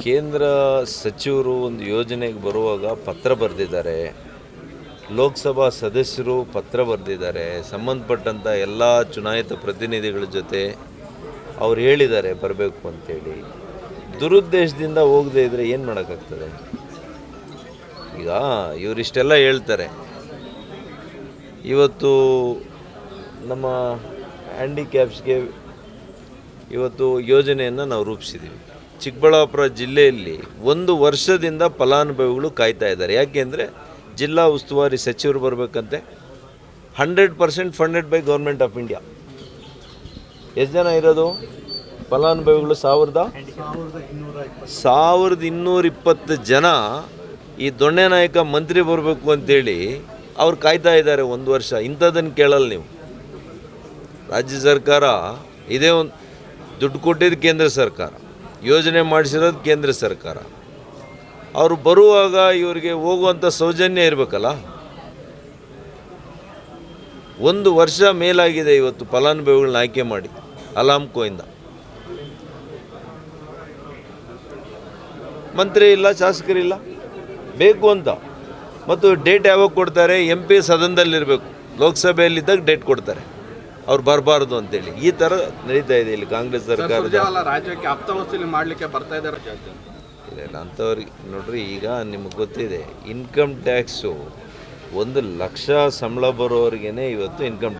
ಕೇಂದ್ರ ಸಚಿವರು ಒಂದು ಯೋಜನೆಗೆ ಬರುವಾಗ ಪತ್ರ ಬರೆದಿದ್ದಾರೆ, ಲೋಕಸಭಾ ಸದಸ್ಯರು ಪತ್ರ ಬರೆದಿದ್ದಾರೆ, ಸಂಬಂಧಪಟ್ಟಂಥ ಎಲ್ಲ ಚುನಾಯಿತ ಪ್ರತಿನಿಧಿಗಳ ಜೊತೆ ಅವ್ರು ಹೇಳಿದ್ದಾರೆ ಬರಬೇಕು ಅಂತೇಳಿ. ದುರುದ್ದೇಶದಿಂದ ಹೋಗದೇ ಇದ್ದರೆ ಏನು ಮಾಡೋಕ್ಕಾಗ್ತದೆ? ಈಗ ಇವರಿಷ್ಟೆಲ್ಲ ಹೇಳ್ತಾರೆ. ಇವತ್ತು ನಮ್ಮ ಹ್ಯಾಂಡಿಕ್ಯಾಪ್ಸ್ಗೆ ಇವತ್ತು ಯೋಜನೆಯನ್ನು ನಾವು ರೂಪಿಸಿದ್ದೀವಿ. ಚಿಕ್ಕಬಳ್ಳಾಪುರ ಜಿಲ್ಲೆಯಲ್ಲಿ 1 ವರ್ಷದಿಂದ ಫಲಾನುಭವಿಗಳು ಕಾಯ್ತಾ ಇದ್ದಾರೆ. ಯಾಕೆಂದರೆ ಜಿಲ್ಲಾ ಉಸ್ತುವಾರಿ ಸಚಿವರು ಬರಬೇಕಂತೆ. 100% funded by government of India. ಎಷ್ಟು ಜನ ಇರೋದು ಫಲಾನುಭವಿಗಳು? 1220 ಜನ. ಈ ದೊಣ್ಣೆ ನಾಯಕ ಮಂತ್ರಿ ಬರಬೇಕು ಅಂತೇಳಿ ಅವ್ರು ಕಾಯ್ತಾ ಇದ್ದಾರೆ 1 ವರ್ಷ. ಇಂಥದ್ದನ್ನು ಕೇಳಲ್ಲ ನೀವು. ರಾಜ್ಯ ಸರ್ಕಾರ ಇದೇ ಒಂದು ದುಡ್ಡು ಕೊಟ್ಟಿದ್ದು ಕೇಂದ್ರ ಸರ್ಕಾರ, ಯೋಜನೆ ಮಾಡಿಸಿರೋದು ಕೇಂದ್ರ ಸರ್ಕಾರ. ಅವರು ಬರುವಾಗ ಇವರಿಗೆ ಹೋಗುವಂಥ ಸೌಜನ್ಯ ಇರಬೇಕಲ್ಲ. 1 ವರ್ಷ ಮೇಲಾಗಿದೆ ಇವತ್ತು ಫಲಾನುಭವಿಗಳನ್ನ ಆಯ್ಕೆ ಮಾಡಿ ಅಲಾಮ್ಕೋಯಿಂದ. ಮಂತ್ರಿ ಇಲ್ಲ, ಶಾಸಕರಿಲ್ಲ, ಬೇಕು ಅಂತ. ಮತ್ತು ಡೇಟ್ ಯಾವಾಗ ಕೊಡ್ತಾರೆ? MP ಸದನದಲ್ಲಿರಬೇಕು, ಲೋಕಸಭೆಯಲ್ಲಿದ್ದಾಗ ಡೇಟ್ ಕೊಡ್ತಾರೆ ಅವ್ರು ಬರಬಾರ್ದು ಅಂತೇಳಿ. ಈ ಥರ ನಡೀತಾ ಇದೆ ಇಲ್ಲಿ ಕಾಂಗ್ರೆಸ್ ಸರ್ಕಾರದ. ರಾಜ್ಯಕ್ಕೆ ಆಪ್ತವಸೂಲಿ ಮಾಡಲಿಕ್ಕೆ ಬರ್ತಾ ಇದ್ದಾರೆ. ಇಲ್ಲ ಅಂಥವ್ರಿಗೆ ನೋಡ್ರಿ, ಈಗ ನಿಮಗೆ ಗೊತ್ತಿದೆ ಇನ್ಕಮ್ ಟ್ಯಾಕ್ಸು 1 ಲಕ್ಷ ಸಂಬಳ ಬರೋರಿಗೇ ಇವತ್ತು ಇನ್ಕಮ್